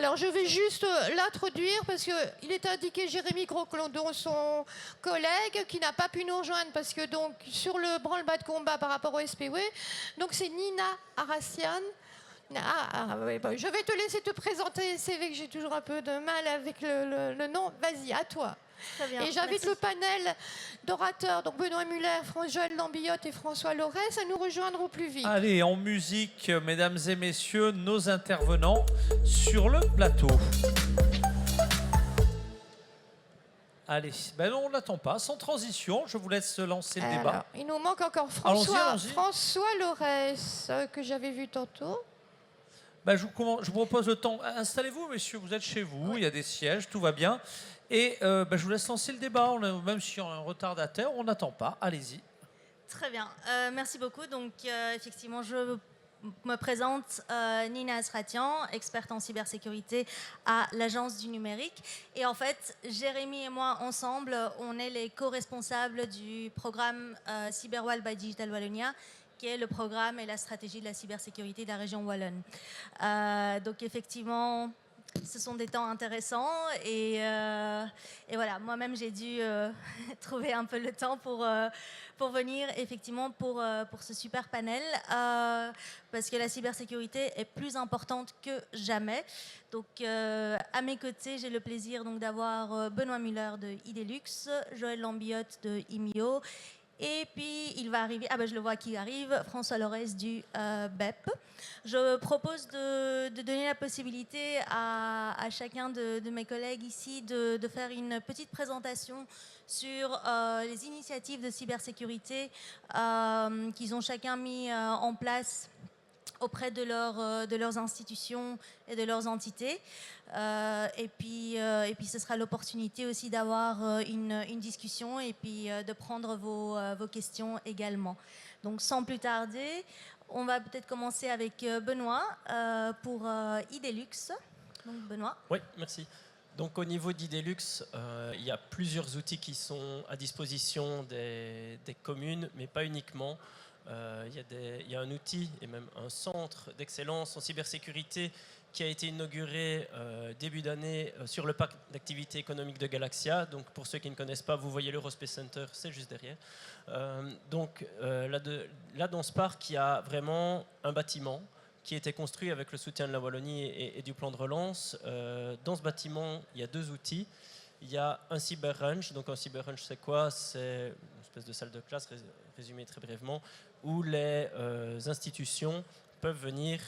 Alors, je vais juste l'introduire parce qu'il est indiqué Jérémy Grosclondon, son collègue, qui n'a pas pu nous rejoindre parce que, donc, sur le branle-bas de combat par rapport au SPW, donc c'est Nina Arassian. Oui, bon, je vais te laisser te présenter, c'est vrai que j'ai toujours un peu de mal avec le nom. Vas-y, à toi. Très bien, Et j'invite merci. le panel d'orateurs, donc Benoît Muller, Joël Lambillotte et François Lorès, à nous rejoindre au plus vite. Allez, en musique, mesdames et messieurs, nos intervenants sur le plateau. Allez, ben non, on n'attend pas. Sans transition, je vous laisse lancer le débat. Alors, il nous manque encore Allons-y. François Lorès, que j'avais vu tantôt. Ben, je vous propose le temps. Installez-vous, messieurs, vous êtes chez vous, il y a des sièges, tout va bien. Et ben, je vous laisse lancer le débat. Même si on a un retardataire, on n'attend pas. Allez-y. Très bien, merci beaucoup. Donc, effectivement, je me présente Nina Asratian, experte en cybersécurité à l'Agence du numérique. Et en fait, Jérémy et moi, ensemble, on est les co-responsables du programme CyberWall by Digital Wallonia, qui est le programme et la stratégie de la cybersécurité de la région wallonne. Donc, effectivement, ce sont des temps intéressants et voilà, moi-même j'ai dû trouver un peu le temps pour venir effectivement pour ce super panel parce que la cybersécurité est plus importante que jamais. Donc à mes côtés, j'ai le plaisir donc d'avoir Benoît Muller de Idelux, Joël Lambillotte de IMIO. Et puis, il va arriver, je le vois qui arrive, François Lorès du BEP. Je propose de donner la possibilité à chacun de mes collègues ici de faire une petite présentation sur les initiatives de cybersécurité qu'ils ont chacun mis en place auprès de leurs institutions et de leurs entités. Et puis, ce sera l'opportunité aussi d'avoir une discussion et puis de prendre vos questions également. Donc, sans plus tarder, on va peut-être commencer avec Benoît pour Idelux. Donc, Benoît. Oui, merci. Donc, au niveau d'Idelux, il y a plusieurs outils qui sont à disposition des communes, mais pas uniquement. Il y a un outil et même un centre d'excellence en cybersécurité qui a été inauguré début d'année sur le parc d'activités économiques de Galaxia. Donc pour ceux qui ne connaissent pas, vous voyez l'Eurospace Center, c'est juste derrière. Là, dans ce parc, il y a vraiment un bâtiment qui a été construit avec le soutien de la Wallonie et du plan de relance. Dans ce bâtiment, il y a deux outils. Il y a un cyber-range. Donc un cyber-range, c'est quoi? C'est une espèce de salle de classe, résumé très brièvement, où les institutions peuvent venir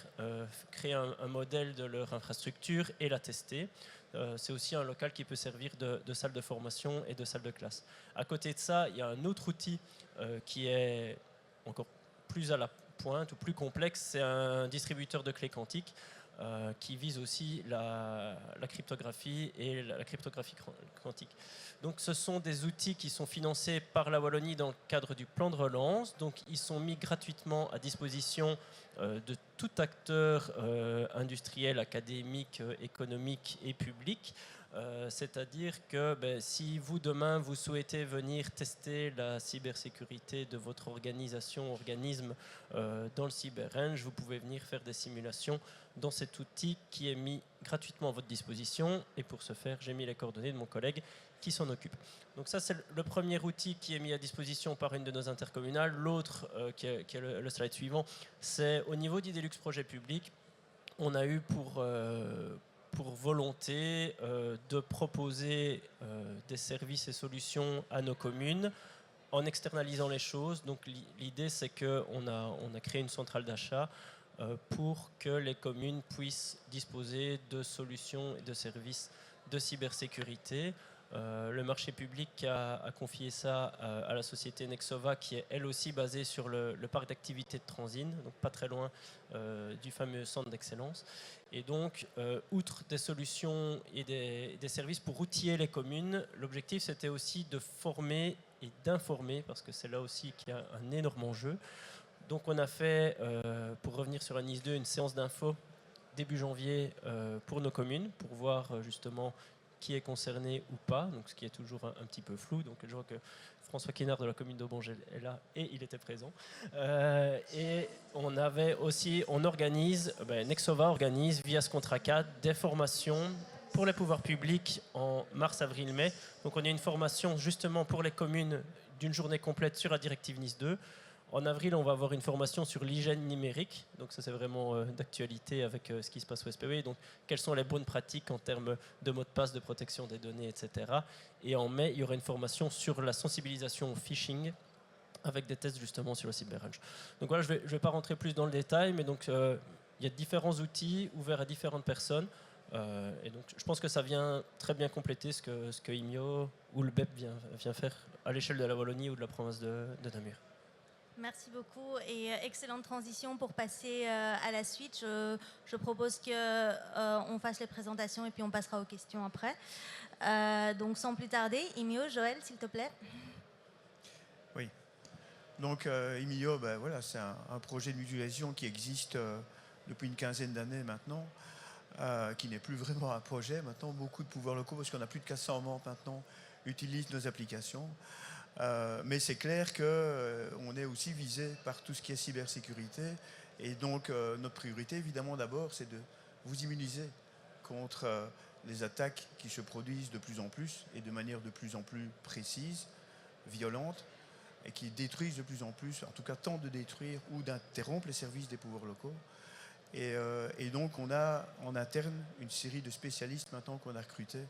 créer un modèle de leur infrastructure et la tester. C'est aussi un local qui peut servir de salle de formation et de salle de classe. À côté de ça, il y a un autre outil qui est encore plus à la pointe ou plus complexe, c'est un distributeur de clés quantiques qui vise aussi la cryptographie et la cryptographie quantique. Donc ce sont des outils qui sont financés par la Wallonie dans le cadre du plan de relance. Donc ils sont mis gratuitement à disposition de tout acteur industriel, académique, économique et public. C'est-à-dire que si vous, demain, vous souhaitez venir tester la cybersécurité de votre organisme dans le CyberRange, vous pouvez venir faire des simulations dans cet outil qui est mis gratuitement à votre disposition. Et pour ce faire, j'ai mis les coordonnées de mon collègue qui s'en occupe. Donc ça, c'est le premier outil qui est mis à disposition par une de nos intercommunales. L'autre, qui est le slide suivant, c'est au niveau d'Idelux Projet Public. On a eu pour volonté de proposer des services et solutions à nos communes en externalisant les choses. Donc l'idée, c'est qu'on a créé une centrale d'achat pour que les communes puissent disposer de solutions et de services de cybersécurité. Le marché public a confié ça à la société Nexova, qui est elle aussi basée sur le parc d'activités de Transine, donc pas très loin du fameux centre d'excellence. Et donc, outre des solutions et des services pour outiller les communes, l'objectif c'était aussi de former et d'informer, parce que c'est là aussi qu'il y a un énorme enjeu. Donc on a fait, pour revenir sur la NIS 2, une séance d'info début janvier pour nos communes, pour voir justement qui est concerné ou pas, donc ce qui est toujours un petit peu flou. Donc je vois que François Kinard de la commune d'Aubonge est là et il était présent. Et on avait aussi, Nexova organise via ce contrat cadre des formations pour les pouvoirs publics en mars, avril, mai. Donc on a une formation justement pour les communes d'une journée complète sur la directive Nice 2. En avril, on va avoir une formation sur l'hygiène numérique. Donc ça, c'est vraiment d'actualité avec ce qui se passe au SPW. Donc, quelles sont les bonnes pratiques en termes de mots de passe, de protection des données, etc. Et en mai, il y aura une formation sur la sensibilisation au phishing avec des tests justement sur le cyberrange. Donc voilà, je vais pas rentrer plus dans le détail, mais donc il y a différents outils ouverts à différentes personnes. Et donc, je pense que ça vient très bien compléter ce que IMIO ou le BEP vient faire à l'échelle de la Wallonie ou de la province de Namur. Merci beaucoup et excellente transition pour passer à la suite. Je propose qu'on fasse les présentations et puis on passera aux questions après. Donc sans plus tarder, IMIO, Joël, s'il te plaît. Oui. Donc IMIO, voilà, c'est un projet de mutualisation qui existe depuis une quinzaine d'années maintenant, qui n'est plus vraiment un projet. Maintenant, beaucoup de pouvoirs locaux, parce qu'on a plus de 400 membres maintenant, utilisent nos applications. Mais c'est clair qu'on est aussi visé par tout ce qui est cybersécurité. Et donc, notre priorité, évidemment, d'abord, c'est de vous immuniser contre les attaques qui se produisent de plus en plus et de manière de plus en plus précise, violente, et qui détruisent de plus en plus, en tout cas tentent de détruire ou d'interrompre les services des pouvoirs locaux. Et donc, on a en interne une série de spécialistes maintenant qu'on a recrutés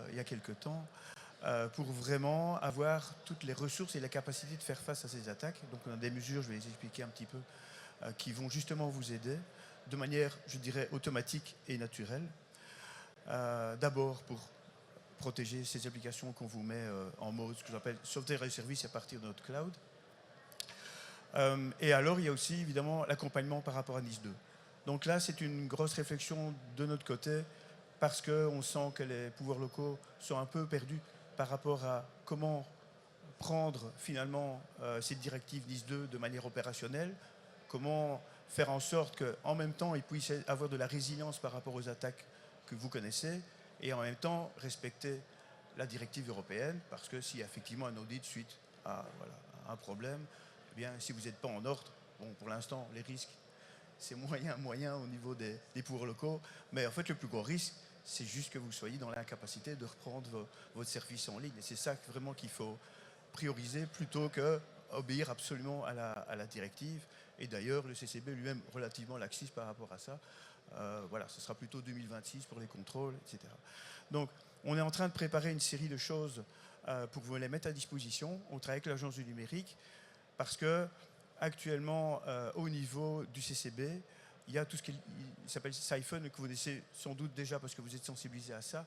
il y a quelque temps, pour vraiment avoir toutes les ressources et la capacité de faire face à ces attaques. Donc on a des mesures, je vais les expliquer un petit peu, qui vont justement vous aider de manière, je dirais, automatique et naturelle. D'abord pour protéger ces applications qu'on vous met en mode, ce que j'appelle sauvegarde et service à partir de notre cloud. Et alors il y a aussi évidemment l'accompagnement par rapport à Nice 2. Donc là c'est une grosse réflexion de notre côté parce qu'on sent que les pouvoirs locaux sont un peu perdus par rapport à comment prendre finalement cette directive Nice 2 de manière opérationnelle, comment faire en sorte qu'en même temps ils puissent avoir de la résilience par rapport aux attaques que vous connaissez et en même temps respecter la directive européenne, parce que s'il y a effectivement un audit suite à un problème, eh bien si vous n'êtes pas en ordre, bon pour l'instant les risques c'est moyen au niveau des pouvoirs locaux, mais en fait le plus gros risque c'est juste que vous soyez dans l'incapacité de reprendre votre service en ligne. Et c'est ça vraiment qu'il faut prioriser plutôt qu'obéir absolument à la directive. Et d'ailleurs, le CCB lui-même relativement laxiste par rapport à ça. Voilà, ce sera plutôt 2026 pour les contrôles, etc. Donc, on est en train de préparer une série de choses pour vous les mettre à disposition. On travaille avec l'Agence du numérique parce que actuellement, au niveau du CCB, il y a tout ce qui s'appelle Siphon, que vous connaissez sans doute déjà parce que vous êtes sensibilisé à ça.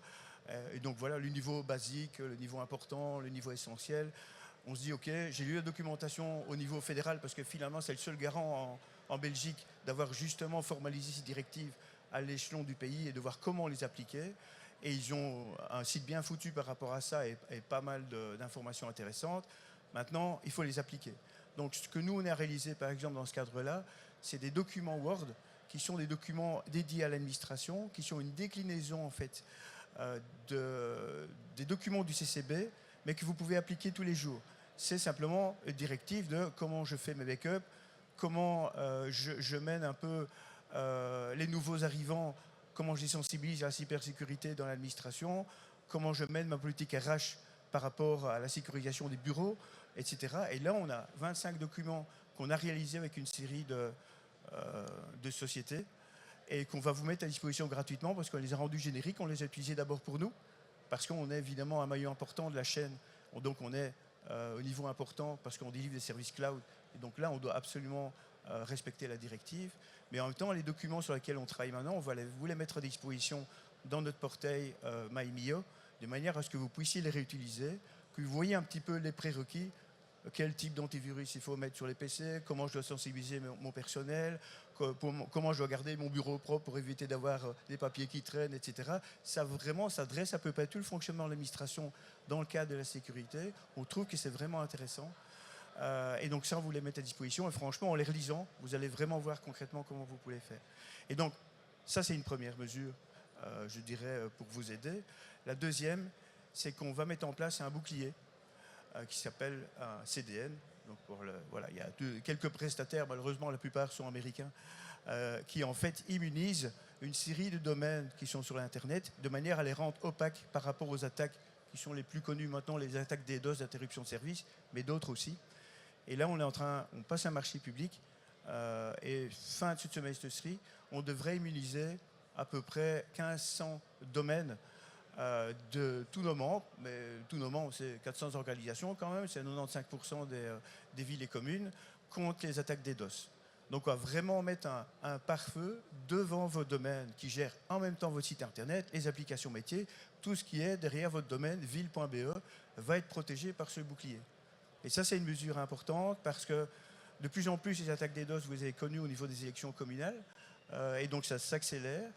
Et donc voilà, le niveau basique, le niveau important, le niveau essentiel. On se dit, ok, j'ai lu la documentation au niveau fédéral parce que finalement, c'est le seul garant en Belgique d'avoir justement formalisé ces directives à l'échelon du pays et de voir comment les appliquer. Et ils ont un site bien foutu par rapport à ça et pas mal d'informations intéressantes. Maintenant, il faut les appliquer. Donc, ce que nous, on a réalisé, par exemple, dans ce cadre-là, c'est des documents Word qui sont des documents dédiés à l'administration, qui sont une déclinaison, en fait, des documents du CCB, mais que vous pouvez appliquer tous les jours. C'est simplement une directive de comment je fais mes backups, comment je mène un peu les nouveaux arrivants, comment je les sensibilise à la cybersécurité dans l'administration, comment je mène ma politique RH par rapport à la sécurisation des bureaux, etc. Et là, on a 25 documents qu'on a réalisés avec une série de sociétés et qu'on va vous mettre à disposition gratuitement parce qu'on les a rendus génériques. On les a utilisés d'abord pour nous, parce qu'on est évidemment un maillon important de la chaîne. Donc on est au niveau important parce qu'on délivre des services cloud. Et donc là, on doit absolument respecter la directive. Mais en même temps, les documents sur lesquels on travaille maintenant, on va vous les mettre à disposition dans notre portail MyMio, de manière à ce que vous puissiez les réutiliser, que vous voyez un petit peu les prérequis, quel type d'antivirus il faut mettre sur les PC, comment je dois sensibiliser mon personnel, comment je dois garder mon bureau propre pour éviter d'avoir des papiers qui traînent, etc. Ça vraiment s'adresse à peu près tout le fonctionnement de l'administration dans le cadre de la sécurité. On trouve que c'est vraiment intéressant. Et donc ça, on vous les met à disposition. Et franchement, en les relisant, vous allez vraiment voir concrètement comment vous pouvez faire. Et donc, ça, c'est une première mesure je dirais, pour vous aider. La deuxième, c'est qu'on va mettre en place un bouclier qui s'appelle un CDN. Donc voilà, il y a quelques prestataires, malheureusement la plupart sont américains, qui en fait immunisent une série de domaines qui sont sur l'Internet de manière à les rendre opaques par rapport aux attaques qui sont les plus connues maintenant, les attaques DDoS, d'interruption de service, mais d'autres aussi. Et là, on passe un marché public et fin de ce semestre-ci, on devrait immuniser à peu près 1500 domaines de tous nos membres, mais tous nos membres, c'est 400 organisations quand même, c'est 95% des villes et communes, contre les attaques DDoS. Donc on va vraiment mettre un pare-feu devant vos domaines qui gèrent en même temps votre site internet, les applications métiers, tout ce qui est derrière votre domaine, ville.be, va être protégé par ce bouclier. Et ça, c'est une mesure importante parce que de plus en plus, les attaques DDoS, vous les avez connues au niveau des élections communales, et donc ça s'accélère.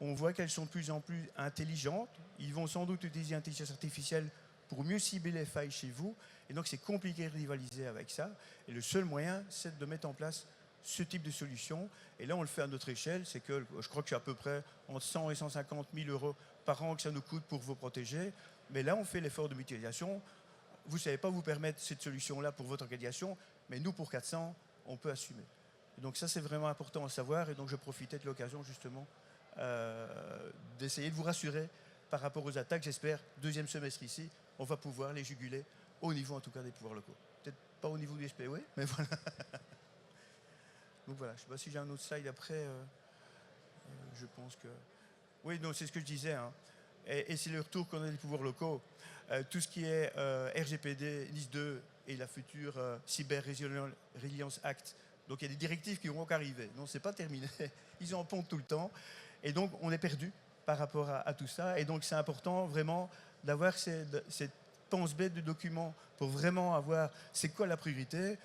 On voit qu'elles sont de plus en plus intelligentes. Ils vont sans doute utiliser l'intelligence artificielle pour mieux cibler les failles chez vous. Et donc, c'est compliqué de rivaliser avec ça. Et le seul moyen, c'est de mettre en place ce type de solution. Et là, on le fait à notre échelle. C'est que je crois que c'est à peu près entre 100 et 150 000 euros par an que ça nous coûte pour vous protéger. Mais là, on fait l'effort de mutualisation. Vous ne savez pas vous permettre cette solution-là pour votre organisation, mais nous, pour 400, on peut assumer. Et donc ça, c'est vraiment important à savoir. Et donc, je profitais de l'occasion, justement, d'essayer de vous rassurer par rapport aux attaques. J'espère, deuxième semestre ici, on va pouvoir les juguler au niveau, en tout cas, des pouvoirs locaux. Peut-être pas au niveau du SPW, mais voilà. Donc voilà, je ne sais pas si j'ai un autre slide après. Je pense que... Oui, non, c'est ce que je disais. Hein. Et c'est le retour qu'on a des pouvoirs locaux. Tout ce qui est RGPD, NIS 2 et la future Cyber Resilience Act. Donc il y a des directives qui vont encore arriver. Non, ce n'est pas terminé. Ils en pompent tout le temps. Et donc on est perdu par rapport à tout ça. Et donc c'est important vraiment d'avoir cette pense-bête de documents pour vraiment avoir c'est quoi la priorité.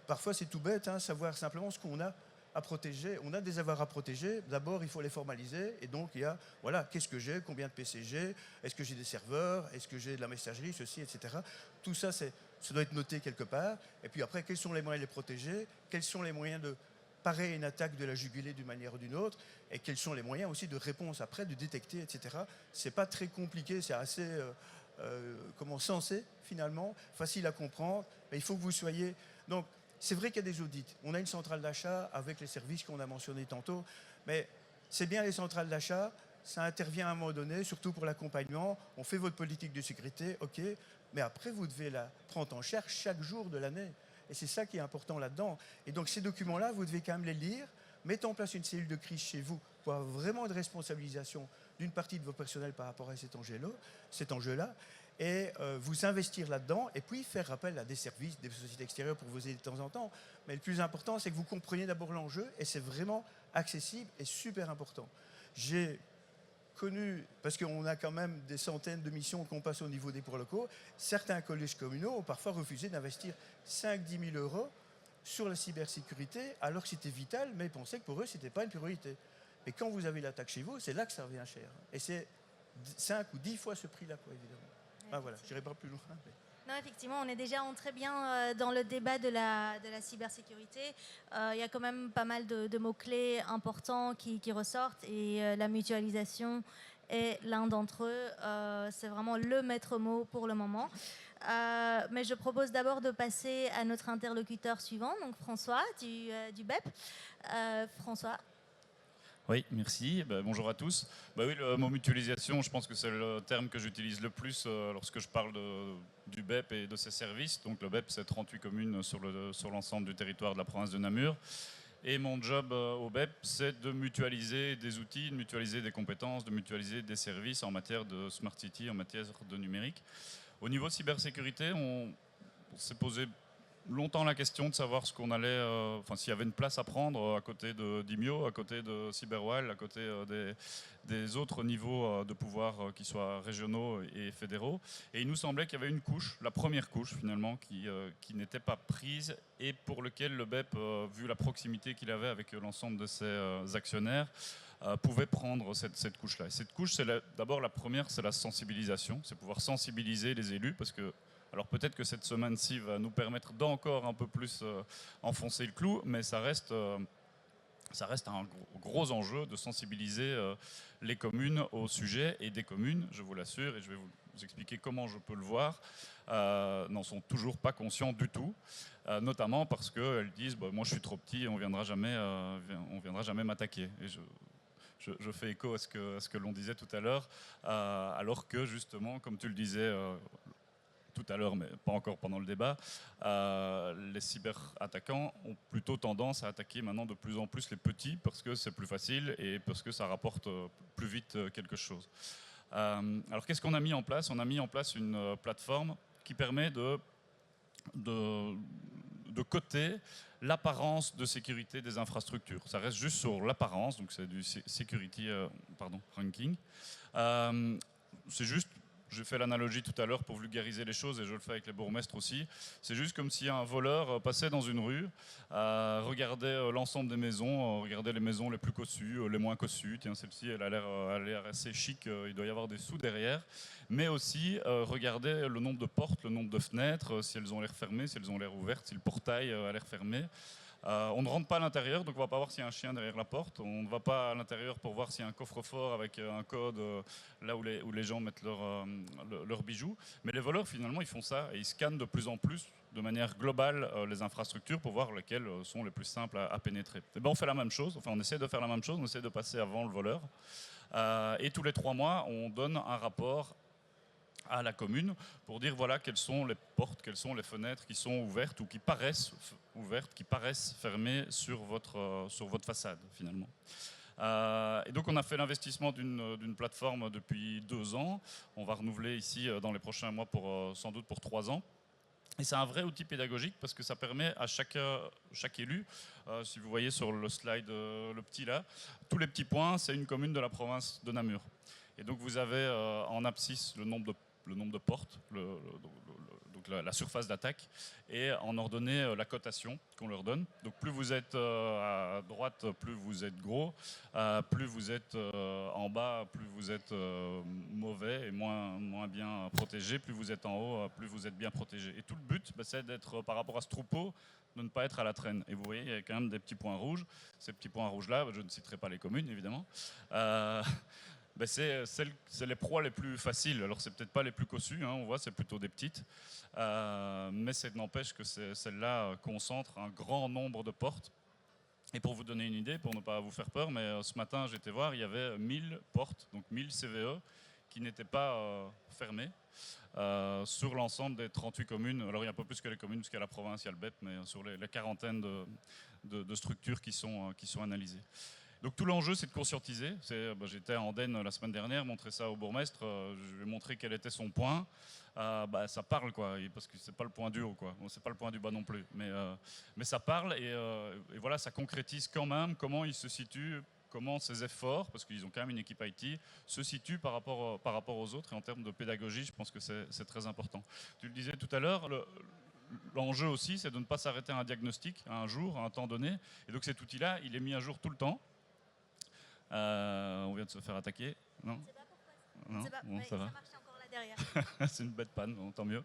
Parfois c'est tout bête, hein, savoir simplement ce qu'on a à protéger. On a des avoirs à protéger. D'abord, il faut les formaliser. Et donc, il y a, voilà, qu'est-ce que j'ai, combien de PC j'ai, est-ce que j'ai des serveurs, est-ce que j'ai de la messagerie, ceci, etc. Tout ça, ça doit être noté quelque part. Et puis après, quels sont les moyens de les protéger, quels sont les moyens de parer une attaque, de la juguler d'une manière ou d'une autre, et quels sont les moyens aussi de réponse après, de détecter, etc. C'est pas très compliqué, c'est assez sensé, finalement, facile à comprendre. Mais il faut que vous soyez... Donc, c'est vrai qu'il y a des audits. On a une centrale d'achat avec les services qu'on a mentionnés tantôt, mais c'est bien les centrales d'achat, ça intervient à un moment donné, surtout pour l'accompagnement. On fait votre politique de sécurité, ok, mais après, vous devez la prendre en charge chaque jour de l'année. Et c'est ça qui est important là-dedans. Et donc, ces documents-là, vous devez quand même les lire, mettre en place une cellule de crise chez vous pour avoir vraiment de responsabilisation d'une partie de vos personnels par rapport à cet enjeu-là. Et vous investir là-dedans et puis faire appel à des services, des sociétés extérieures pour vous aider de temps en temps. Mais le plus important, c'est que vous compreniez d'abord l'enjeu et c'est vraiment accessible et super important. J'ai connu, parce qu'on a quand même des centaines de missions qu'on passe au niveau des pouvoirs locaux, certains collèges communaux ont parfois refusé d'investir 5-10 000 euros sur la cybersécurité alors que c'était vital, mais ils pensaient que pour eux, ce n'était pas une priorité. Mais quand vous avez l'attaque chez vous, c'est là que ça revient cher. Et c'est 5 ou 10 fois ce prix-là, quoi, évidemment. Voilà, je n'irai pas plus loin. Mais... Non, effectivement, on est déjà entré bien dans le débat de la cybersécurité. Il y a quand même pas mal de mots-clés importants qui ressortent et la mutualisation est l'un d'entre eux. C'est vraiment le maître mot pour le moment. Mais je propose d'abord de passer à notre interlocuteur suivant, donc François du BEP. François. Oui, merci. Bonjour à tous. Oui, le mot mutualisation, je pense que c'est le terme que j'utilise le plus lorsque je parle du BEP et de ses services. Donc le BEP, c'est 38 communes sur l'ensemble du territoire de la province de Namur. Et mon job au BEP, c'est de mutualiser des outils, de mutualiser des compétences, de mutualiser des services en matière de Smart City, en matière de numérique. Au niveau cybersécurité, on s'est posé longtemps la question de savoir ce qu'on allait, s'il y avait une place à prendre à côté d'Imio, à côté de Cyberwall, à côté des autres niveaux de pouvoir qui soient régionaux et fédéraux. Et il nous semblait qu'il y avait une couche, la première couche finalement, qui n'était pas prise et pour lequel le BEP, vu la proximité qu'il avait avec l'ensemble de ses actionnaires, pouvait prendre cette couche-là. Et cette couche, d'abord la première, c'est la sensibilisation, c'est pouvoir sensibiliser les élus parce que alors peut-être que cette semaine-ci va nous permettre d'encore un peu plus enfoncer le clou, mais ça reste ça reste un gros enjeu de sensibiliser les communes au sujet, et des communes, je vous l'assure, et je vais vous expliquer comment je peux le voir, n'en sont toujours pas conscients du tout, notamment parce qu'elles disent bah, moi je suis trop petit, on viendra jamais m'attaquer. Et je fais écho à ce que l'on disait tout à l'heure, alors que justement, comme tu le disais tout à l'heure, mais pas encore pendant le débat, les cyberattaquants ont plutôt tendance à attaquer maintenant de plus en plus les petits parce que c'est plus facile et parce que ça rapporte plus vite quelque chose. Alors qu'est-ce qu'on a mis en place? On a mis en place une plateforme qui permet de coter l'apparence de sécurité des infrastructures. Ça reste juste sur l'apparence, donc c'est du security ranking. C'est juste, j'ai fait l'analogie tout à l'heure pour vulgariser les choses et je le fais avec les bourgmestres aussi. C'est juste comme si un voleur passait dans une rue, regardait l'ensemble des maisons, regardait les maisons les plus cossues, les moins cossues. Tiens, celle-ci, elle a l'air assez chic, il doit y avoir des sous derrière. Mais aussi regardait le nombre de portes, le nombre de fenêtres, si elles ont l'air fermées, si elles ont l'air ouvertes, si le portail a l'air fermé. On ne rentre pas à l'intérieur, donc on ne va pas voir s'il y a un chien derrière la porte. On ne va pas à l'intérieur pour voir s'il y a un coffre-fort avec un code là où les gens mettent leurs bijoux. Mais les voleurs, finalement, ils font ça et ils scannent de plus en plus, de manière globale, les infrastructures pour voir lesquelles sont les plus simples à pénétrer. Et ben, on fait la même chose, enfin on essaie de faire la même chose, on essaie de passer avant le voleur. Et tous les 3 mois, on donne un rapport à la commune pour dire voilà quelles sont les portes, quelles sont les fenêtres qui sont ouvertes ou qui paraissent ouvertes, qui paraissent fermées sur votre façade finalement. Et donc on a fait l'investissement d'une plateforme depuis 2 ans. On va renouveler ici dans les prochains mois sans doute pour 3 ans. Et c'est un vrai outil pédagogique parce que ça permet à chaque élu, si vous voyez sur le slide le petit là, tous les petits points, c'est une commune de la province de Namur. Et donc vous avez en abscisse le nombre de portes, donc la surface d'attaque, et en ordonnée la cotation qu'on leur donne. Donc plus vous êtes à droite, plus vous êtes gros, plus vous êtes en bas, plus vous êtes mauvais et moins bien protégé, plus vous êtes en haut, plus vous êtes bien protégé. Et tout le but, c'est d'être, par rapport à ce troupeau, de ne pas être à la traîne. Et vous voyez, il y a quand même des petits points rouges. Ces petits points rouges-là, je ne citerai pas les communes, évidemment. C'est les proies les plus faciles. Alors, c'est peut-être pas les plus cossues, hein, on voit, c'est plutôt des petites. Mais ça n'empêche que celles-là concentrent un grand nombre de portes. Et pour vous donner une idée, pour ne pas vous faire peur, mais ce matin, j'étais voir, il y avait 1000 portes, donc 1000 CVE, qui n'étaient pas fermées sur l'ensemble des 38 communes. Alors, il y a un peu plus que les communes, parce qu'il y a la province, il y a le BEP, mais sur les quarantaines de structures qui sont analysées. Donc tout l'enjeu, c'est de conscientiser. J'étais à Andenne la semaine dernière, montrer ça au bourgmestre, je lui ai montré quel était son point. Ça parle, quoi, parce que c'est pas le point du haut, quoi. Bon, c'est pas le point du bas non plus, mais ça parle et voilà, ça concrétise quand même comment il se situe, comment ses efforts, parce qu'ils ont quand même une équipe IT, se situent par rapport aux autres. Et en termes de pédagogie, je pense que c'est très important. Tu le disais tout à l'heure, l'enjeu aussi, c'est de ne pas s'arrêter à un diagnostic, à un jour, à un temps donné. Et donc cet outil-là, il est mis à jour tout le temps. On vient de se faire attaquer. Non, non, bon, ça va. Ça marche encore là derrière. C'est une bête panne, bon, tant mieux.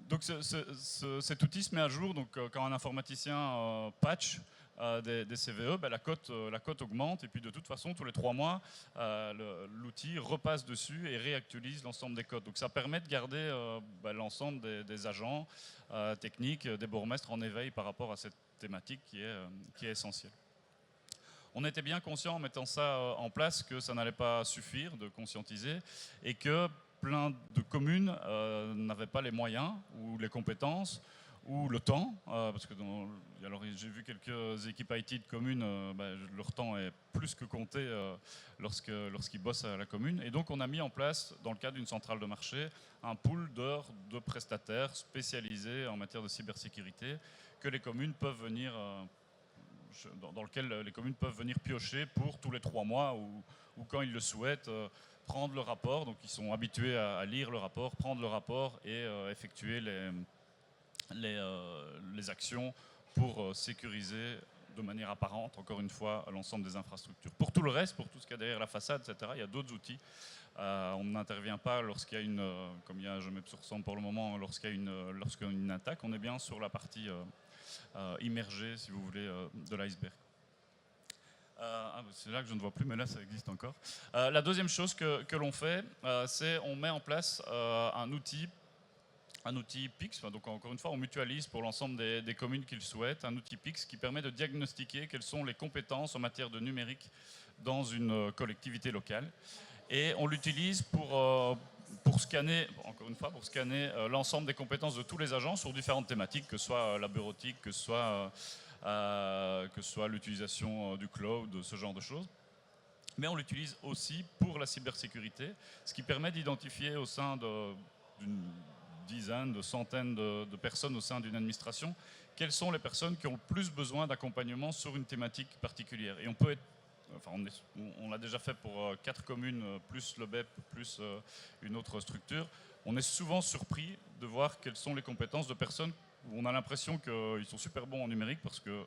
Donc cet outil se met à jour. Donc quand un informaticien patch des CVE, la cote augmente. Et puis de toute façon, tous les 3 mois, l'outil repasse dessus et réactualise l'ensemble des codes. Donc ça permet de garder l'ensemble des agents techniques, des bourgmestres en éveil par rapport à cette thématique qui est essentielle. On était bien conscient en mettant ça en place que ça n'allait pas suffire de conscientiser et que plein de communes n'avaient pas les moyens ou les compétences ou le temps, parce que alors j'ai vu quelques équipes IT de communes, leur temps est plus que compté lorsqu'ils bossent à la commune. Et donc on a mis en place, dans le cadre d'une centrale de marché, un pool d'heures de prestataires spécialisés en matière de cybersécurité que les communes peuvent venir dans lequel les communes peuvent venir piocher pour tous les 3 mois ou quand ils le souhaitent, prendre le rapport. Donc ils sont habitués à lire le rapport, prendre le rapport et effectuer les actions pour sécuriser de manière apparente, encore une fois, l'ensemble des infrastructures. Pour tout le reste, pour tout ce qu'il y a derrière la façade, etc., il y a d'autres outils. On n'intervient pas lorsqu'il y a comme il y a jamais sur 100 pour le moment, lorsqu'il y a une attaque. On est bien sur la partie immergée, si vous voulez, de l'iceberg. C'est là que je ne vois plus, mais là ça existe encore. La deuxième chose que l'on fait, c'est on met en place un outil PIX. Donc encore une fois, on mutualise pour l'ensemble des communes qui le souhaitent, un outil PIX qui permet de diagnostiquer quelles sont les compétences en matière de numérique dans une collectivité locale. Et on l'utilise pour scanner, encore une fois, pour scanner l'ensemble des compétences de tous les agents sur différentes thématiques, que ce soit la bureautique, que ce soit l'utilisation du cloud, ce genre de choses. Mais on l'utilise aussi pour la cybersécurité, ce qui permet d'identifier au sein d'une dizaine, de centaines de personnes au sein d'une administration, quelles sont les personnes qui ont le plus besoin d'accompagnement sur une thématique particulière. Et on peut être, enfin on l'a déjà fait pour 4 communes, plus le BEP, plus une autre structure. On est souvent surpris de voir quelles sont les compétences de personnes où on a l'impression qu'ils sont super bons en numérique parce que,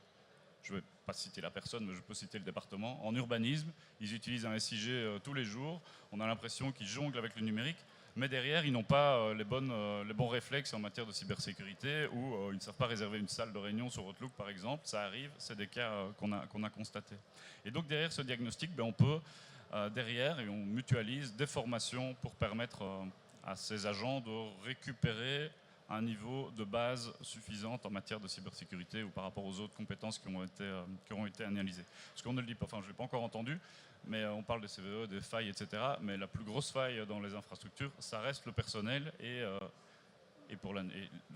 je ne vais pas citer la personne, mais je peux citer le département. En urbanisme, ils utilisent un SIG tous les jours. On a l'impression qu'ils jonglent avec le numérique, mais derrière, ils n'ont pas les bons réflexes en matière de cybersécurité ou ils ne savent pas réserver une salle de réunion sur Outlook, par exemple. Ça arrive, c'est des cas qu'on a constatés. Et donc, derrière ce diagnostic, on peut, derrière, et on mutualise des formations pour permettre à ces agents de récupérer un niveau de base suffisante en matière de cybersécurité ou par rapport aux autres compétences qui ont été analysées. Parce qu'on ne le dit pas, enfin je ne l'ai pas encore entendu, mais on parle des CVE, des failles, etc. Mais la plus grosse faille dans les infrastructures, ça reste le personnel le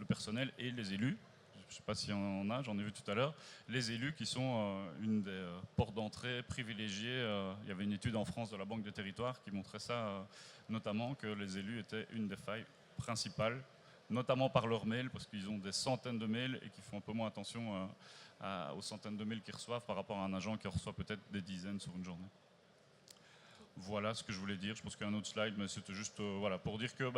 personnel et les élus. Je ne sais pas s'il y en a, j'en ai vu tout à l'heure. Les élus qui sont une des portes d'entrée privilégiées. Il y avait une étude en France de la Banque des Territoires qui montrait ça, notamment que les élus étaient une des failles principales, notamment par leurs mails, parce qu'ils ont des centaines de mails et qu'ils font un peu moins attention aux centaines de mails qu'ils reçoivent par rapport à un agent qui en reçoit peut-être des dizaines sur une journée. Voilà ce que je voulais dire. Je pense qu'il y a un autre slide, mais c'était juste voilà, pour dire que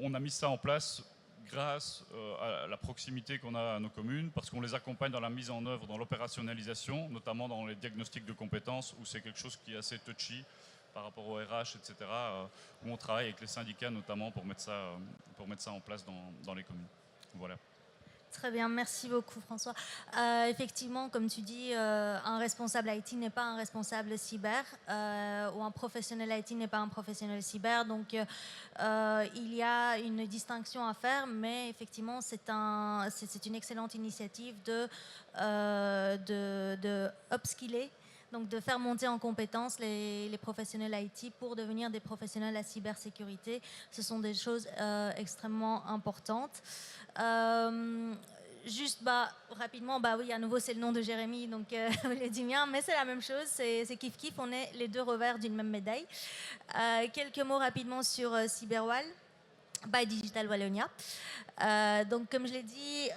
on a mis ça en place grâce à la proximité qu'on a à nos communes, parce qu'on les accompagne dans la mise en œuvre, dans l'opérationnalisation, notamment dans les diagnostics de compétences, où c'est quelque chose qui est assez touchy par rapport au RH, etc., où on travaille avec les syndicats notamment pour mettre ça en place dans les communes. Voilà. Très bien, merci beaucoup François. Effectivement, comme tu dis, un responsable IT n'est pas un responsable cyber ou un professionnel IT n'est pas un professionnel cyber. Donc, il y a une distinction à faire, mais effectivement, c'est une excellente initiative de upskiller, donc de faire monter en compétences les professionnels IT pour devenir des professionnels à cybersécurité. Ce sont des choses extrêmement importantes. Juste rapidement, oui, à nouveau c'est le nom de Jérémy, donc le dit mien, mais c'est la même chose, c'est kiff kiff, on est les deux revers d'une même médaille. Quelques mots rapidement sur Cyberwall by Digital Wallonia. Donc comme je l'ai dit,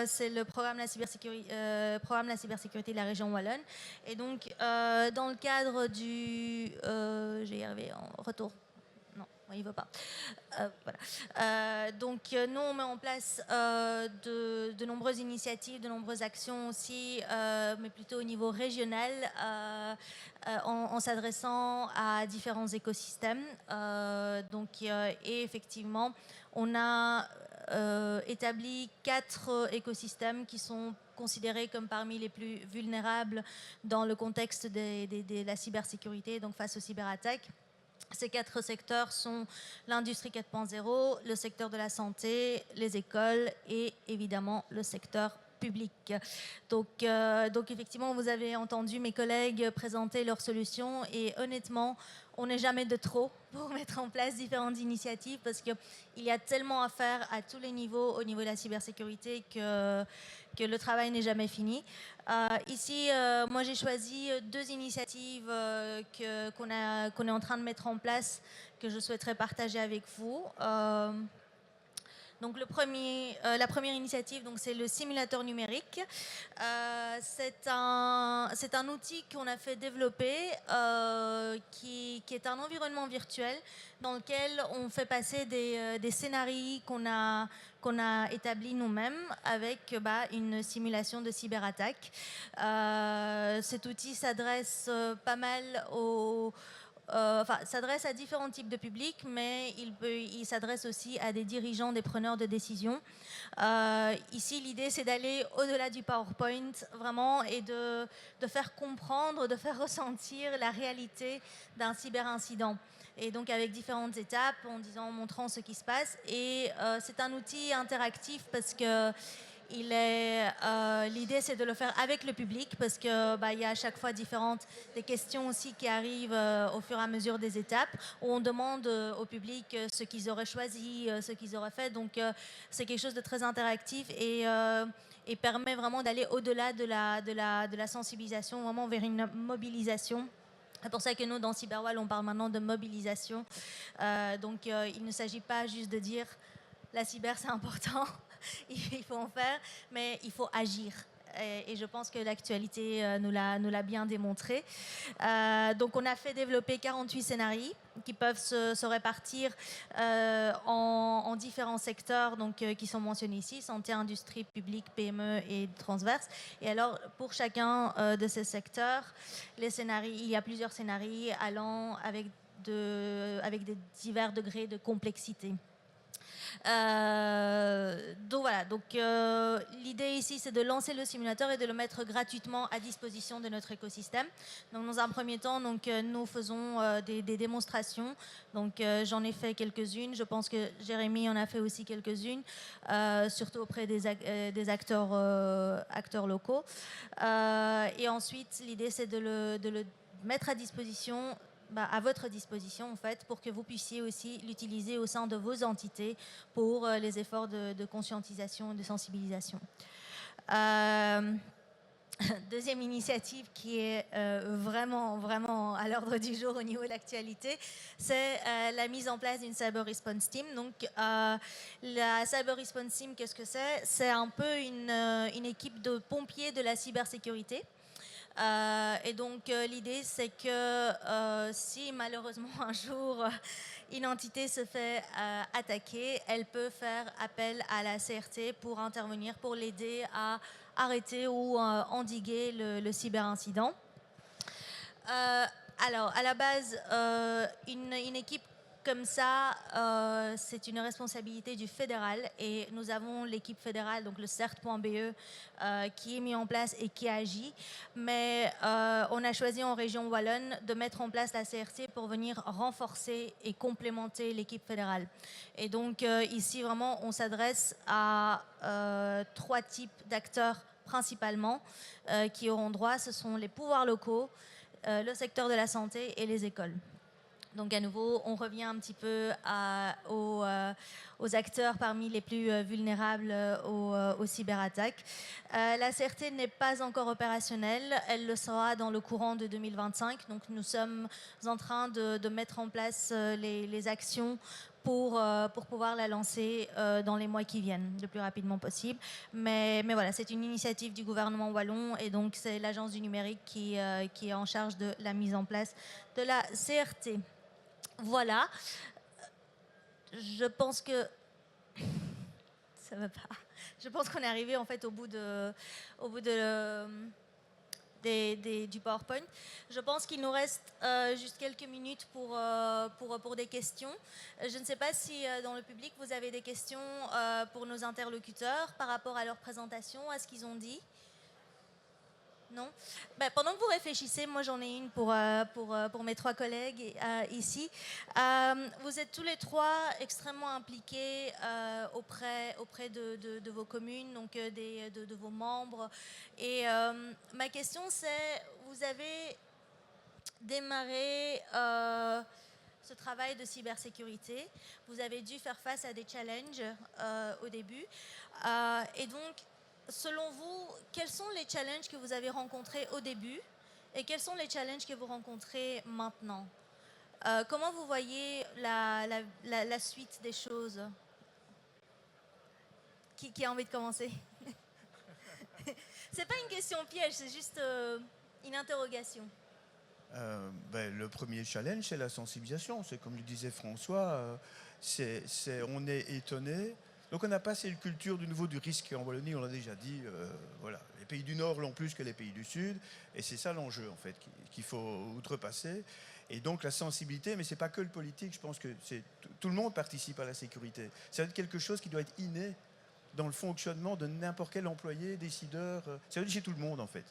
c'est le programme la cybersécurité de la région wallonne. Et donc dans le cadre du, je vais y arriver en retour. Il ne veut pas. Voilà. Donc, nous, on met en place de nombreuses initiatives, de nombreuses actions aussi, mais plutôt au niveau régional, en s'adressant à différents écosystèmes. Et effectivement, on a établi 4 écosystèmes qui sont considérés comme parmi les plus vulnérables dans le contexte de la cybersécurité, donc face aux cyberattaques. Ces 4 secteurs sont l'industrie 4.0, le secteur de la santé, les écoles et évidemment le secteur public. Donc effectivement, vous avez entendu mes collègues présenter leurs solutions et honnêtement, on n'est jamais de trop pour mettre en place différentes initiatives parce qu'il y a tellement à faire à tous les niveaux au niveau de la cybersécurité que le travail n'est jamais fini. Ici, moi j'ai choisi 2 initiatives qu'on est en train de mettre en place que je souhaiterais partager avec vous. Donc la première initiative, c'est le simulateur numérique. C'est un outil qu'on a fait développer qui est un environnement virtuel dans lequel on fait passer des scénarios qu'on a établis nous-mêmes avec une simulation de cyberattaque. Cet outil s'adresse pas mal s'adresse à différents types de publics, mais il s'adresse aussi à des dirigeants, des preneurs de décision. Ici, l'idée, c'est d'aller au-delà du PowerPoint, vraiment, et de faire comprendre, de faire ressentir la réalité d'un cyberincident. Et donc avec différentes étapes, en montrant ce qui se passe. Et c'est un outil interactif parce que l'idée, c'est de le faire avec le public parce que il y a à chaque fois des questions aussi qui arrivent au fur et à mesure des étapes où on demande au public ce qu'ils auraient choisi, ce qu'ils auraient fait. Donc c'est quelque chose de très interactif et permet vraiment d'aller au-delà de la sensibilisation, vraiment vers une mobilisation. C'est pour ça que nous, dans Cyberwall, on parle maintenant de mobilisation. Donc il ne s'agit pas juste de dire la cyber, c'est important. Il faut en faire, mais il faut agir. Et je pense que l'actualité nous l'a bien démontré. Donc on a fait développer 48 scénarios qui peuvent se répartir en différents secteurs qui sont mentionnés ici, santé, industrie, public, PME et transverse. Et alors pour chacun de ces secteurs, il y a plusieurs scénarios allant avec des divers degrés de complexité. Donc voilà, l'idée ici c'est de lancer le simulateur et de le mettre gratuitement à disposition de notre écosystème. Donc dans un premier temps, nous faisons des démonstrations. Donc j'en ai fait quelques-unes. Je pense que Jérémy en a fait aussi quelques-unes, surtout auprès des acteurs locaux. Et ensuite, l'idée c'est de le mettre à disposition. À votre disposition en fait, pour que vous puissiez aussi l'utiliser au sein de vos entités pour les efforts de conscientisation et de sensibilisation. Deuxième initiative qui est vraiment à l'ordre du jour au niveau de l'actualité, c'est la mise en place d'une Cyber Response Team. Donc la Cyber Response Team, qu'est-ce que c'est? C'est un peu une équipe de pompiers de la cybersécurité. Et donc l'idée c'est que si malheureusement un jour une entité se fait attaquer, elle peut faire appel à la CRT pour intervenir, pour l'aider à arrêter ou endiguer le cyberincident. Alors à la base, une équipe comme ça, c'est une responsabilité du fédéral et nous avons l'équipe fédérale, donc le CERT.be, qui est mis en place et qui agit. Mais on a choisi en région Wallonne de mettre en place la CRT pour venir renforcer et complémenter l'équipe fédérale. Et donc ici, vraiment, on s'adresse à 3 types d'acteurs principalement qui auront droit. Ce sont les pouvoirs locaux, le secteur de la santé et les écoles. Donc à nouveau, on revient un petit peu aux acteurs parmi les plus vulnérables aux cyberattaques. La CRT n'est pas encore opérationnelle, elle le sera dans le courant de 2025. Donc nous sommes en train de mettre en place les actions pour pouvoir la lancer dans les mois qui viennent, le plus rapidement possible. Mais voilà, c'est une initiative du gouvernement wallon et donc c'est l'agence du numérique qui est en charge de la mise en place de la CRT. Voilà. Je pense que ça va pas. Je pense qu'on est arrivé en fait au bout du PowerPoint. Je pense qu'il nous reste juste quelques minutes pour des questions. Je ne sais pas si dans le public vous avez des questions pour nos interlocuteurs par rapport à leur présentation, à ce qu'ils ont dit. Non. Pendant que vous réfléchissez, moi j'en ai une pour mes 3 collègues ici. Vous êtes tous les 3 extrêmement impliqués auprès de vos communes, donc de vos membres. Et ma question c'est, vous avez démarré ce travail de cybersécurité. Vous avez dû faire face à des challenges au début. Et donc, selon vous, quels sont les challenges que vous avez rencontrés au début et quels sont les challenges que vous rencontrez maintenant? Comment vous voyez la suite des choses? Qui a envie de commencer? C'est pas une question piège, c'est juste une interrogation. Le premier challenge, c'est la sensibilisation. C'est comme le disait François, on est étonné. Donc on n'a pas cette culture du niveau du risque en Wallonie, on l'a déjà dit. Voilà. Les pays du Nord l'ont plus que les pays du Sud. Et c'est ça l'enjeu en fait qu'il faut outrepasser. Et donc la sensibilité, mais ce n'est pas que le politique, je pense que tout le monde participe à la sécurité. Ça doit être quelque chose qui doit être inné dans le fonctionnement de n'importe quel employé, décideur, ça veut dire chez tout le monde en fait.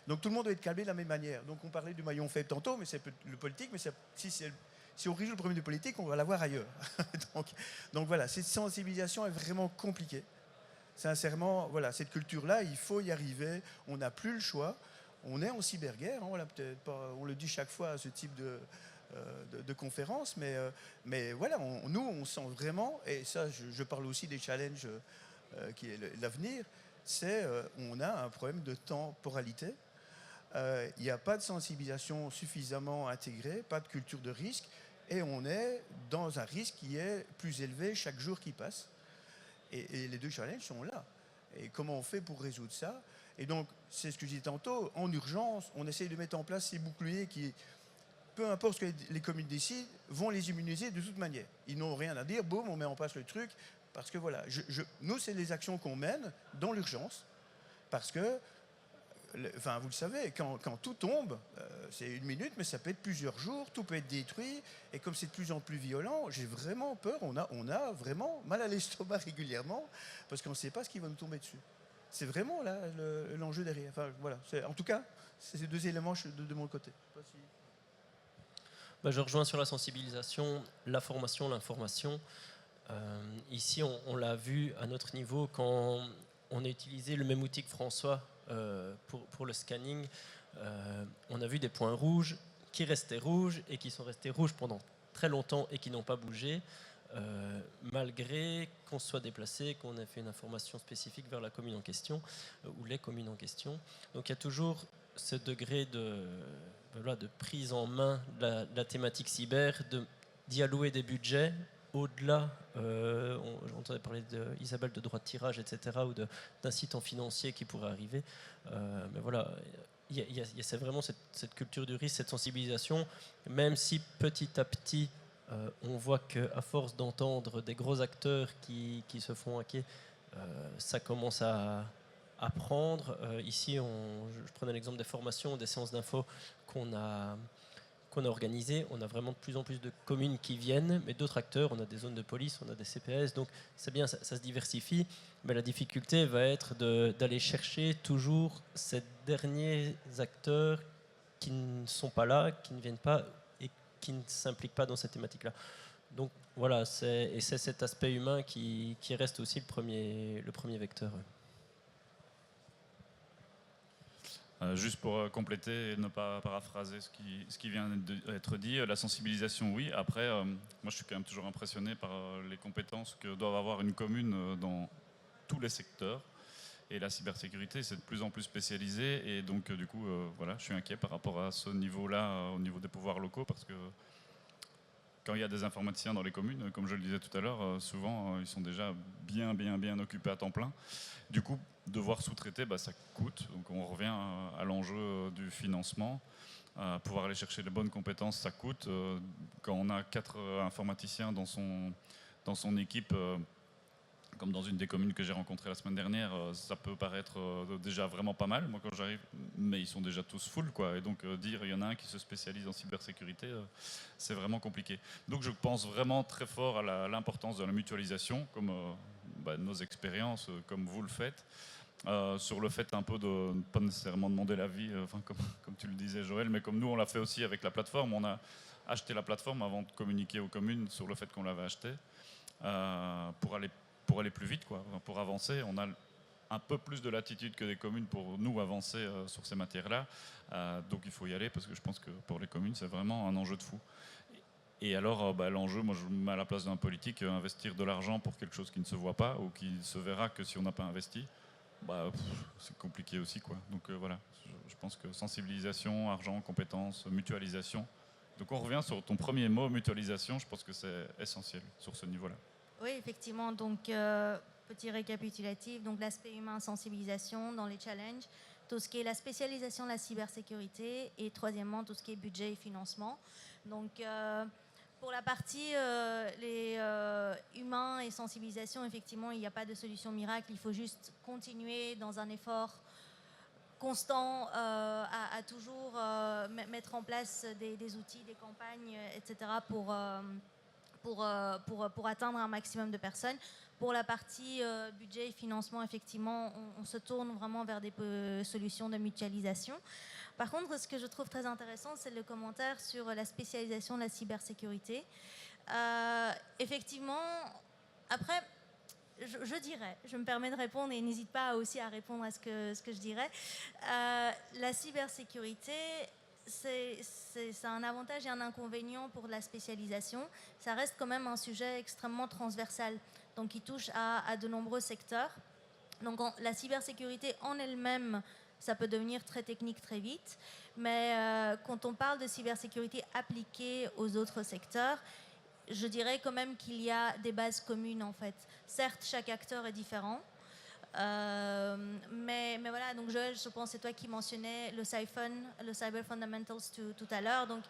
Donc tout le monde doit être câblé de la même manière. Donc on parlait du maillon faible tantôt, mais c'est le politique, mais si on résout le problème du politique, on va l'avoir ailleurs. donc voilà, cette sensibilisation est vraiment compliquée. Sincèrement, voilà, cette culture-là, il faut y arriver, on n'a plus le choix. On est en cyberguerre, hein, on le dit chaque fois à ce type de conférence, mais voilà, nous on sent vraiment, et ça je parle aussi des challenges qui est l'avenir, c'est on a un problème de temporalité. Il n'y a pas de sensibilisation suffisamment intégrée, pas de culture de risque, et on est dans un risque qui est plus élevé chaque jour qui passe. Et les deux challenges sont là. Et comment on fait pour résoudre ça? Et donc, c'est ce que je disais tantôt, en urgence, on essaye de mettre en place ces boucliers qui, peu importe ce que les communes décident, vont les immuniser de toute manière. Ils n'ont rien à dire, boum, on met en place le truc, parce que voilà, nous, c'est les actions qu'on mène dans l'urgence, parce que, enfin, vous le savez, quand tout tombe, c'est 1 minute, mais ça peut être plusieurs jours, tout peut être détruit, et comme c'est de plus en plus violent, j'ai vraiment peur, on a vraiment mal à l'estomac régulièrement, parce qu'on ne sait pas ce qui va nous tomber dessus. C'est vraiment là l'enjeu derrière. Enfin, voilà. En tout cas, c'est ces deux éléments de mon côté. Je rejoins sur la sensibilisation, la formation, l'information. Ici, on l'a vu à notre niveau quand on a utilisé le même outil que François pour le scanning. On a vu des points rouges qui restaient rouges et qui sont restés rouges pendant très longtemps et qui n'ont pas bougé. Malgré qu'on se soit déplacé, qu'on ait fait une information spécifique vers la commune en question ou les communes en question. Donc il y a toujours ce degré de prise en main de la thématique cyber, d'y allouer des budgets au-delà, j'entendais parler d'Isabelle de droit de tirage, etc., ou d'incitants financiers qui pourraient arriver. Mais voilà, c'est vraiment cette culture du risque, cette sensibilisation, même si petit à petit, on voit qu'à force d'entendre des gros acteurs qui se font hacker, ça commence à prendre. Ici, je prenais l'exemple des formations, des séances d'info qu'on a organisées. On a vraiment de plus en plus de communes qui viennent, mais d'autres acteurs. On a des zones de police, on a des CPS, donc c'est bien, ça se diversifie. Mais la difficulté va être d'aller chercher toujours ces derniers acteurs qui ne sont pas là, qui ne viennent pas qui ne s'impliquent pas dans cette thématique-là. Donc voilà, c'est cet aspect humain qui reste aussi le premier vecteur. Juste pour compléter et ne pas paraphraser ce qui vient d'être dit, la sensibilisation, oui. Après, moi, je suis quand même toujours impressionné par les compétences que doit avoir une commune dans tous les secteurs. Et la cybersécurité, c'est de plus en plus spécialisé. Et donc, du coup, voilà, je suis inquiet par rapport à ce niveau-là, au niveau des pouvoirs locaux, parce que quand il y a des informaticiens dans les communes, comme je le disais tout à l'heure, souvent, ils sont déjà bien occupés à temps plein. Du coup, devoir sous-traiter, ça coûte. Donc, on revient à l'enjeu du financement. Pouvoir aller chercher les bonnes compétences, ça coûte. Quand on a 4 informaticiens dans son équipe, comme dans une des communes que j'ai rencontrées la semaine dernière, ça peut paraître déjà vraiment pas mal, moi quand j'arrive, mais ils sont déjà tous full, quoi. Et donc dire il y en a un qui se spécialise en cybersécurité, c'est vraiment compliqué. Donc je pense vraiment très fort à l'importance de la mutualisation, comme nos expériences, comme vous le faites, sur le fait un peu de ne pas nécessairement demander l'avis, comme tu le disais Joël, mais comme nous on l'a fait aussi avec la plateforme, on a acheté la plateforme avant de communiquer aux communes sur le fait qu'on l'avait achetée, pour aller plus vite, quoi, pour avancer. On a un peu plus de latitude que des communes pour nous avancer sur ces matières-là. Donc il faut y aller parce que je pense que pour les communes, c'est vraiment un enjeu de fou. Et alors, l'enjeu, moi je me mets à la place d'un politique, investir de l'argent pour quelque chose qui ne se voit pas ou qui se verra que si on n'a pas investi, c'est compliqué aussi, quoi. Donc voilà, je pense que sensibilisation, argent, compétences, mutualisation. Donc on revient sur ton premier mot, mutualisation, je pense que c'est essentiel sur ce niveau-là. Oui, effectivement. Donc, petit récapitulatif. Donc, l'aspect humain, sensibilisation dans les challenges. Tout ce qui est la spécialisation de la cybersécurité. Et troisièmement, tout ce qui est budget et financement. Donc, pour la partie les humains et sensibilisation, effectivement, il n'y a pas de solution miracle. Il faut juste continuer dans un effort constant à toujours mettre en place des outils, des campagnes, etc. pour atteindre un maximum de personnes. Pour la partie budget et financement, effectivement, on se tourne vraiment vers des solutions de mutualisation. Par contre, ce que je trouve très intéressant, c'est le commentaire sur la spécialisation de la cybersécurité. Effectivement, après, je dirais, je me permets de répondre et n'hésite pas aussi à répondre à ce que je dirais. La cybersécurité, c'est un avantage et un inconvénient pour la spécialisation. Ça reste quand même un sujet extrêmement transversal, donc qui touche à de nombreux secteurs. Donc la cybersécurité en elle-même, ça peut devenir très technique très vite, mais quand on parle de cybersécurité appliquée aux autres secteurs, je dirais quand même qu'il y a des bases communes en fait. Certes, chaque acteur est différent, mais voilà, donc Joël, je pense que c'est toi qui mentionnais le Cyber Fundamentals tout à l'heure. Donc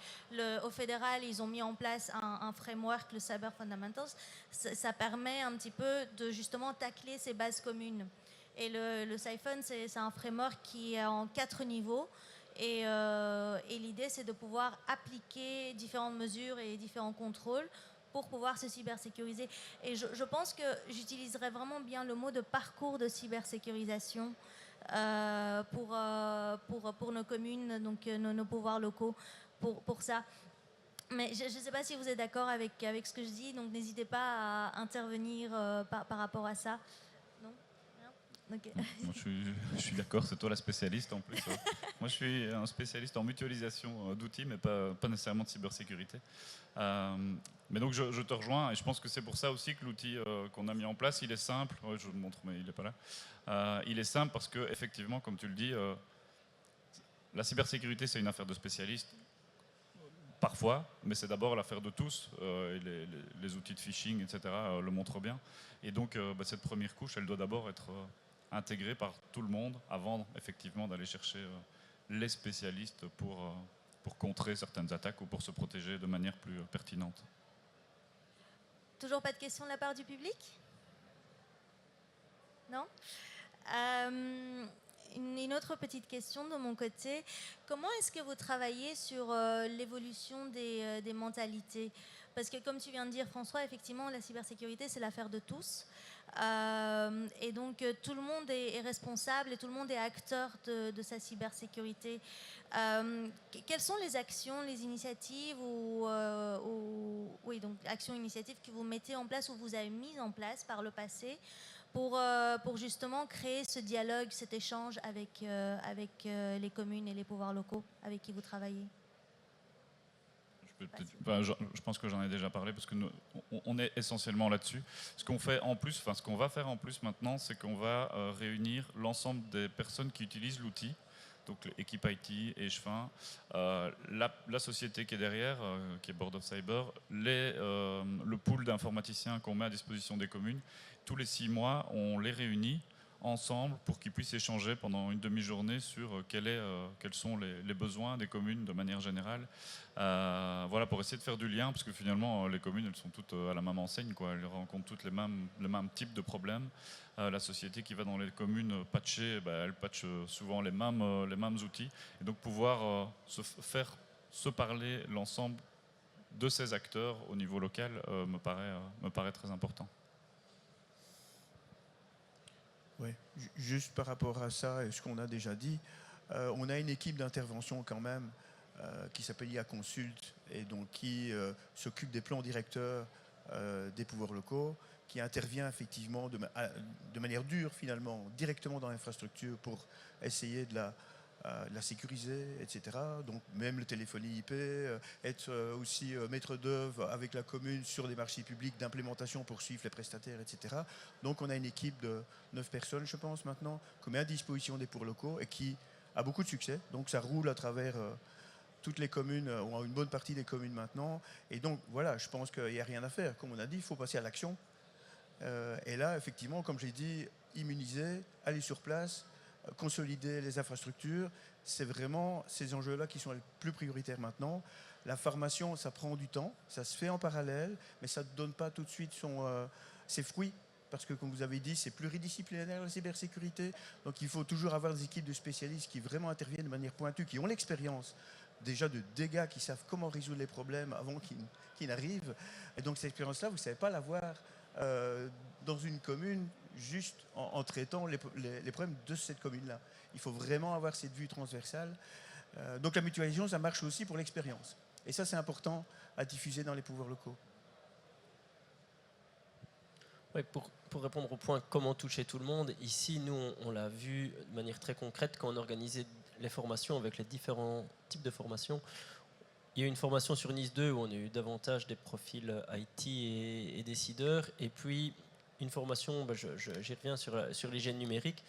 au fédéral, ils ont mis en place un framework, le Cyber Fundamentals. Ça permet un petit peu de justement tacler ces bases communes. Et le Cyphon, c'est un framework qui est en 4 niveaux. Et l'idée, c'est de pouvoir appliquer différentes mesures et différents contrôles pour pouvoir se cybersécuriser. Et je pense que j'utiliserais vraiment bien le mot de parcours de cybersécurisation pour nos communes, donc nos pouvoirs locaux, pour ça. Mais je ne sais pas si vous êtes d'accord avec ce que je dis, donc n'hésitez pas à intervenir par rapport à ça. Non ? Okay. Moi, je suis d'accord, c'est toi la spécialiste en plus. Moi, je suis un spécialiste en mutualisation d'outils, mais pas nécessairement de cybersécurité. Mais donc, je te rejoins, et je pense que c'est pour ça aussi que l'outil qu'on a mis en place, il est simple. Ouais, je le montre, mais il n'est pas là. Il est simple parce que, effectivement, comme tu le dis, la cybersécurité, c'est une affaire de spécialistes. Parfois, mais c'est d'abord l'affaire de tous. Et les outils de phishing, etc., le montrent bien. Et donc, cette première couche, elle doit d'abord être intégrée par tout le monde avant, effectivement, d'aller chercher les spécialistes pour contrer certaines attaques ou pour se protéger de manière plus pertinente. Toujours pas de questions de la part du public ? Non ? Une autre petite question de mon côté. Comment est-ce que vous travaillez sur l'évolution des mentalités ? Parce que comme tu viens de dire, François, effectivement, la cybersécurité, c'est l'affaire de tous. Et donc, tout le monde est responsable et tout le monde est acteur de sa cybersécurité. Quelles sont les actions, les initiatives initiatives que vous mettez en place ou vous avez mises en place par le passé pour justement créer ce dialogue, cet échange avec les communes et les pouvoirs locaux avec qui vous travaillez ? Je pense que j'en ai déjà parlé parce que on est essentiellement là-dessus. Ce qu'on va faire en plus maintenant, c'est qu'on va réunir l'ensemble des personnes qui utilisent l'outil, donc l'équipe IT, Echevin, la société qui est derrière, qui est Board of Cyber, le pool d'informaticiens qu'on met à disposition des communes. Tous les 6 mois, on les réunit ensemble pour qu'ils puissent échanger pendant une demi-journée sur quels sont les besoins des communes de manière générale. Voilà, pour essayer de faire du lien, parce que finalement, les communes, elles sont toutes à la même enseigne, quoi. Elles rencontrent toutes les mêmes types de problèmes. La société qui va dans les communes patcher, elle patche souvent les mêmes outils. Et donc pouvoir faire se parler l'ensemble de ces acteurs au niveau local me paraît très important. Oui, juste par rapport à ça et ce qu'on a déjà dit, on a une équipe d'intervention quand même qui s'appelle IA Consult et donc qui s'occupe des plans directeurs des pouvoirs locaux, qui intervient effectivement de manière dure finalement, directement dans l'infrastructure pour essayer de la sécuriser, etc. Donc même le téléphonie IP, être aussi maître d'œuvre avec la commune sur des marchés publics d'implémentation pour suivre les prestataires, etc. Donc on a une équipe de 9 personnes, je pense maintenant, qu'on met à disposition des pouvoirs locaux et qui a beaucoup de succès. Donc ça roule à travers toutes les communes, ou une bonne partie des communes maintenant. Et donc voilà, je pense qu'il n'y a rien à faire. Comme on a dit, il faut passer à l'action. Et là, effectivement, comme j'ai dit, immuniser, aller sur place, consolider les infrastructures, c'est vraiment ces enjeux-là qui sont les plus prioritaires maintenant. La formation, ça prend du temps, ça se fait en parallèle, mais ça ne donne pas tout de suite ses fruits parce que, comme vous avez dit, c'est pluridisciplinaire la cybersécurité. Donc il faut toujours avoir des équipes de spécialistes qui vraiment interviennent de manière pointue, qui ont l'expérience déjà de dégâts, qui savent comment résoudre les problèmes avant qu'ils n'arrivent. Et donc cette expérience-là, vous ne savez pas l'avoir dans une commune juste en traitant les problèmes de cette commune-là. Il faut vraiment avoir cette vue transversale. Donc la mutualisation, ça marche aussi pour l'expérience. Et ça, c'est important à diffuser dans les pouvoirs locaux. Ouais, pour répondre au point comment toucher tout le monde, ici, nous, on l'a vu de manière très concrète quand on organisait les formations avec les différents types de formations. Il y a eu une formation sur Nice 2 où on a eu davantage des profils IT et décideurs, et puis une formation, j'y reviens, sur l'hygiène numérique.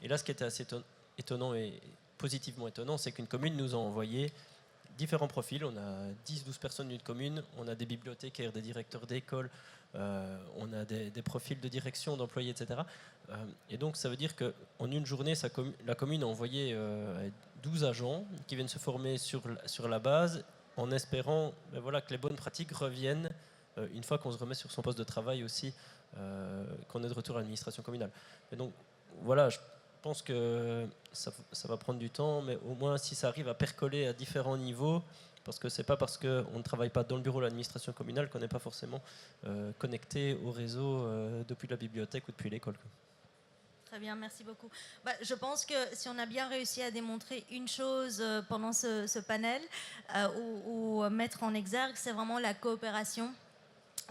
Et là, ce qui était assez étonnant et positivement étonnant, c'est qu'une commune nous a envoyé différents profils. On a 10-12 personnes d'une commune, on a des bibliothécaires, des directeurs d'école, on a des profils de direction, d'employés, etc. Et donc ça veut dire qu'en une journée, la commune a envoyé 12 agents qui viennent se former sur la base, en espérant que les bonnes pratiques reviennent une fois qu'on se remet sur son poste de travail aussi, qu'on est de retour à l'administration communale. Et donc voilà, je pense que ça va prendre du temps, mais au moins si ça arrive à percoler à différents niveaux, parce que c'est pas parce qu'on ne travaille pas dans le bureau de l'administration communale qu'on n'est pas forcément connecté au réseau depuis la bibliothèque ou depuis l'école. Très bien, merci beaucoup. Je pense que si on a bien réussi à démontrer une chose pendant ce panel, ou mettre en exergue, c'est vraiment la coopération.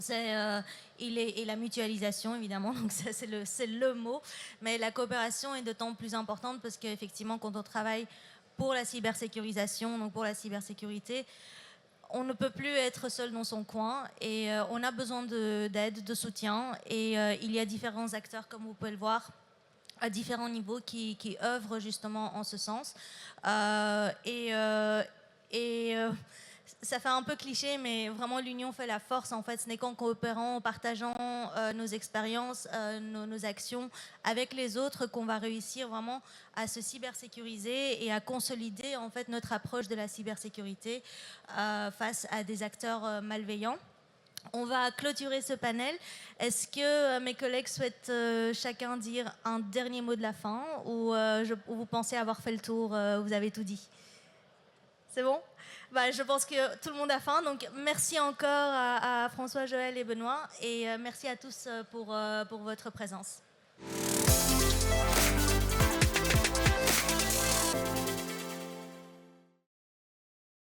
Et la mutualisation, évidemment, donc ça, c'est le mot. Mais la coopération est d'autant plus importante parce qu'effectivement, quand on travaille pour la cybersécurisation, donc pour la cybersécurité, on ne peut plus être seul dans son coin et on a besoin d'aide, de soutien. Et il y a différents acteurs, comme vous pouvez le voir, à différents niveaux qui œuvrent justement en ce sens. Ça fait un peu cliché, mais vraiment l'union fait la force. En fait, ce n'est qu'en coopérant, en partageant nos expériences, nos actions avec les autres qu'on va réussir vraiment à se cybersécuriser et à consolider en fait notre approche de la cybersécurité face à des acteurs malveillants. On va clôturer ce panel. Est-ce que mes collègues souhaitent chacun dire un dernier mot de la fin ou vous pensez avoir fait le tour, vous avez tout dit? C'est bon? Je pense que tout le monde a faim. Donc merci encore à François, Joël et Benoît. Et merci à tous pour votre présence.